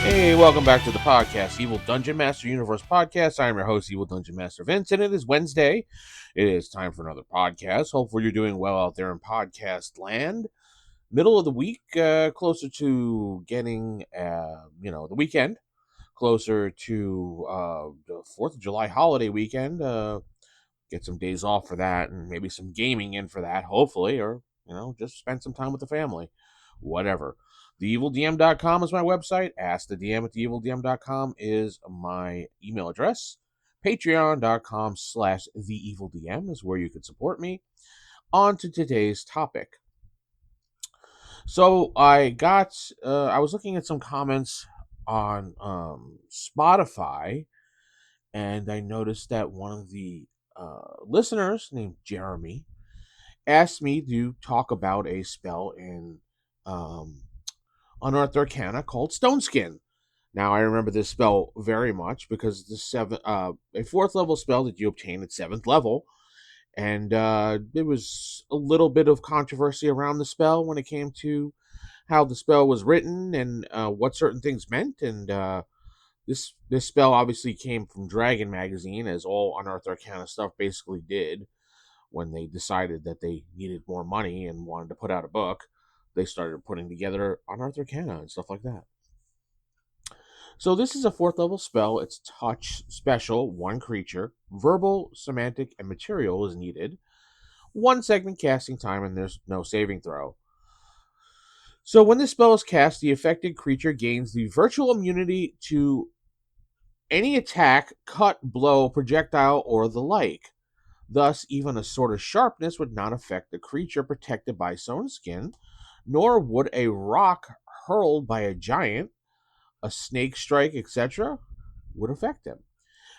Hey, welcome back to the podcast, Evil Dungeon Master Universe Podcast. I am your host, Evil Dungeon Master Vince, and it is Wednesday. It is time for another podcast. Hopefully you're doing well out there in podcast land. Middle of the week, closer to getting, the weekend, closer to the 4th of July holiday weekend. Get some days off for that and maybe some gaming in for that, hopefully, or, just spend some time with the family. Whatever. TheEvilDM.com is my website. AskTheDM at TheEvilDM.com is my email address. Patreon.com/TheEvilDM is where you can support me. On to today's topic. So I was looking at some comments on Spotify, and I noticed that one of the listeners named Jeremy asked me to talk about a spell in Unearthed Arcana called Stoneskin. Now, I remember this spell very much because it's a 4th level spell that you obtain at 7th level. And there was a little bit of controversy around the spell when it came to how the spell was written and what certain things meant. And this spell obviously came from Dragon Magazine, as all Unearthed Arcana stuff basically did. When they decided that they needed more money and wanted to put out a book, they started putting together Unearthed Arcana and stuff like that. So this is a 4th level spell. It's touch special, 1 creature. Verbal, semantic, and material is needed. 1 segment casting time, and there's no saving throw. So when this spell is cast, the affected creature gains the virtual immunity to any attack, cut, blow, projectile, or the like. Thus, even a sword of sharpness would not affect the creature protected by Stoneskin, nor would a rock hurled by a giant, a snake strike, etc., would affect him.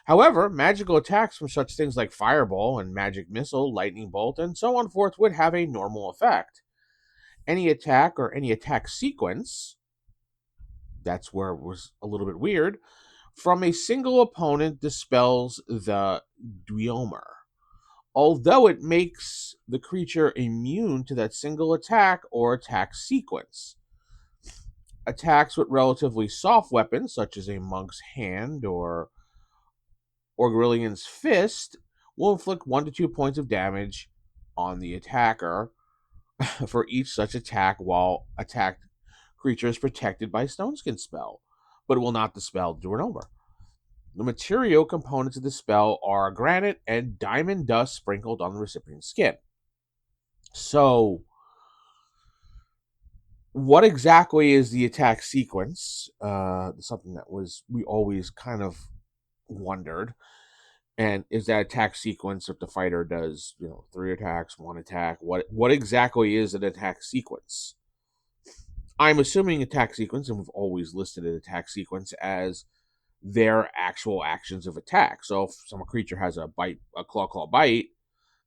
However, magical attacks from such things like fireball and magic missile, lightning bolt, and so on forth would have a normal effect. Any attack or any attack sequence, that's where it was a little bit weird, from a single opponent dispels the duomer, although it makes the creature immune to that single attack or attack sequence. Attacks with relatively soft weapons, such as a monk's hand or Orgrillian's fist, will inflict 1 to 2 points of damage on the attacker for each such attack while attacked creature is protected by Stoneskin Spell, but it will not dispel duomer. The material components of the spell are granite and diamond dust sprinkled on the recipient's skin. So, what exactly is the attack sequence? Something that we always kind of wondered. And is that attack sequence if the fighter does, 3 attacks, 1 attack? What exactly is an attack sequence? I'm assuming attack sequence, and we've always listed an attack sequence as their actual actions of attack. So if some creature has a claw bite,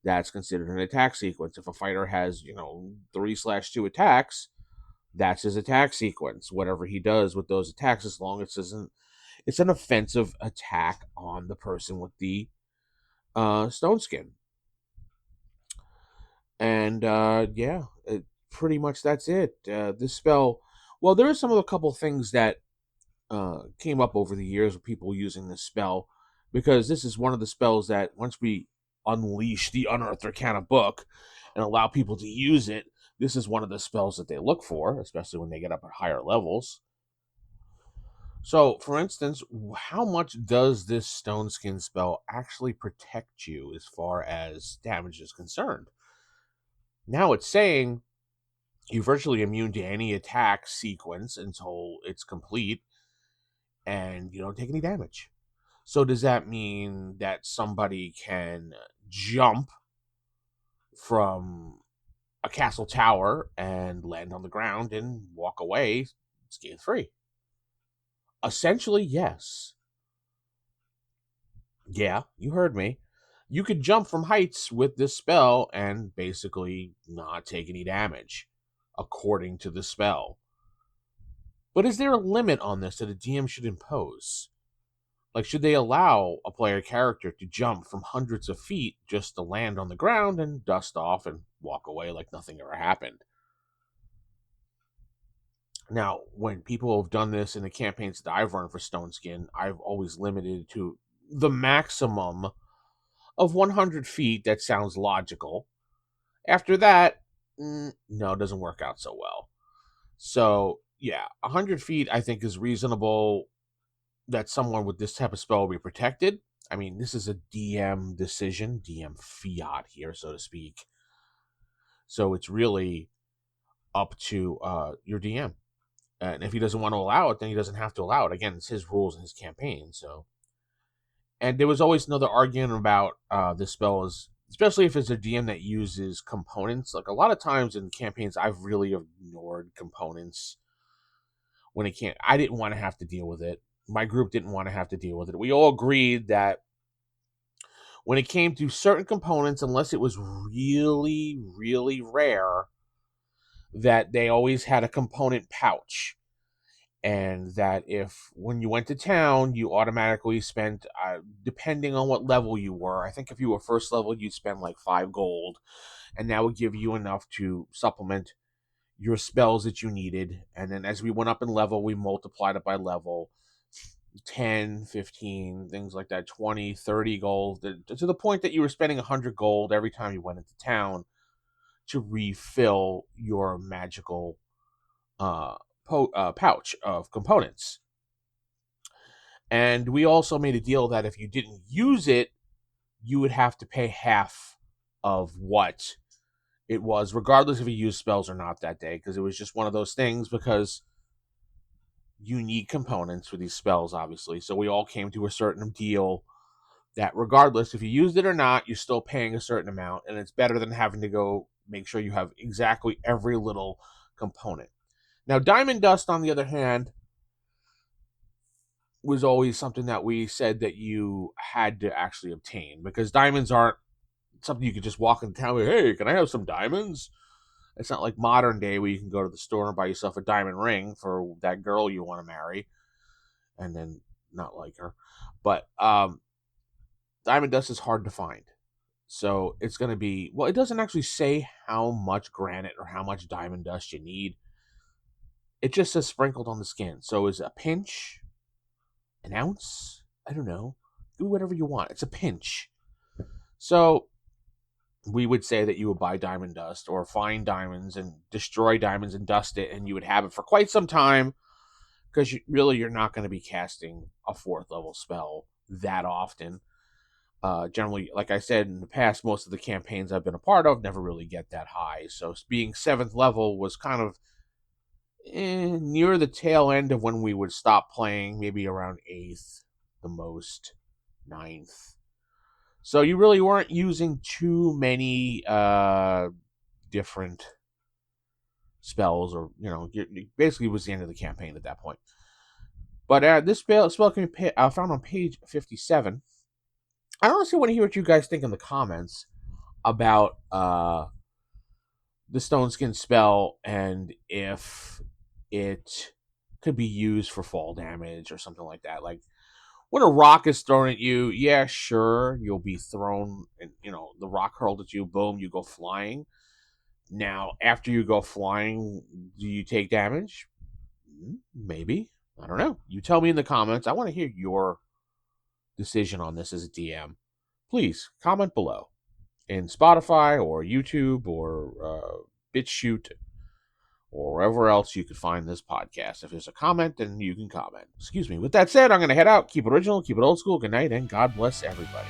that's considered an attack sequence. If a fighter has, 3/2 attacks, that's his attack sequence. Whatever he does with those attacks, as long as it's an offensive attack on the person with the stone skin. And pretty much that's it. This spell, well, there are a couple things that came up over the years with people using this spell, because this is one of the spells that once we unleash the Unearthed Arcana book and allow people to use it, this is one of the spells that they look for, especially when they get up at higher levels. So, for instance, how much does this Stoneskin spell actually protect you as far as damage is concerned? Now it's saying you're virtually immune to any attack sequence until it's complete, and you don't take any damage. So does that mean that somebody can jump from a castle tower and land on the ground and walk away scathe-free? Essentially, yes. Yeah, you heard me. You could jump from heights with this spell and basically not take any damage, according to the spell. But is there a limit on this that a DM should impose? Like, should they allow a player character to jump from hundreds of feet just to land on the ground and dust off and walk away like nothing ever happened? Now, when people have done this in the campaigns that I've run for Stoneskin, I've always limited it to the maximum of 100 feet. That sounds logical. After that, no, it doesn't work out so well. So, yeah, 100 feet I think is reasonable that someone with this type of spell will be protected. I mean, this is a DM decision, DM fiat here, so to speak. So it's really up to your DM. And if he doesn't want to allow it, then he doesn't have to allow it. Again, it's his rules and his campaign. So, and there was always another argument about this spell is, especially if it's a DM that uses components. Like a lot of times in campaigns, I've really ignored components when it can't. I didn't want to have to deal with it. My group didn't want to have to deal with it. We all agreed that when it came to certain components, unless it was really, really rare, that they always had a component pouch. And that if when you went to town, you automatically spent, depending on what level you were, I think if you were first level, you'd spend like 5 gold, and that would give you enough to supplement your spells that you needed. And then as we went up in level, we multiplied it by level 10, 15, things like that, 20, 30 gold, to the point that you were spending 100 gold every time you went into town to refill your magical pouch of components. And we also made a deal that if you didn't use it, you would have to pay half of what it was, regardless if you used spells or not that day, because it was just one of those things, because you need components for these spells, obviously. So we all came to a certain deal that regardless if you used it or not, you're still paying a certain amount, and it's better than having to go make sure you have exactly every little component. Now, Diamond Dust, on the other hand, was always something that we said that you had to actually obtain, because diamonds aren't something you could just walk into town with. Hey, can I have some diamonds? It's not like modern day where you can go to the store and buy yourself a diamond ring for that girl you want to marry and then not like her. But diamond dust is hard to find. So it's going to be, well, it doesn't actually say how much granite or how much diamond dust you need. It just says sprinkled on the skin. So is a pinch, an ounce? I don't know. Do whatever you want. It's a pinch. So we would say that you would buy diamond dust or find diamonds and destroy diamonds and dust it, and you would have it for quite some time, because you're not going to be casting a 4th level spell that often. Generally, like I said in the past, most of the campaigns I've been a part of never really get that high. So being 7th level was kind of near the tail end of when we would stop playing, maybe around 8th, the most, 9th. So you really weren't using too many different spells, or basically it was the end of the campaign at that point. But this spell can be found on page 57. I honestly want to hear what you guys think in the comments about the Stoneskin spell, and if it could be used for fall damage or something like that. Like, when a rock is thrown at you, yeah, sure, you'll be thrown, and the rock hurled at you, boom, you go flying. Now, after you go flying, do you take damage? Maybe. I don't know. You tell me in the comments. I want to hear your decision on this as a DM. Please comment below in Spotify or YouTube or BitChute or wherever else you could find this podcast. If there's a comment, then you can comment. Excuse me. With that said, I'm going to head out. Keep it original, keep it old school. Good night, and God bless everybody.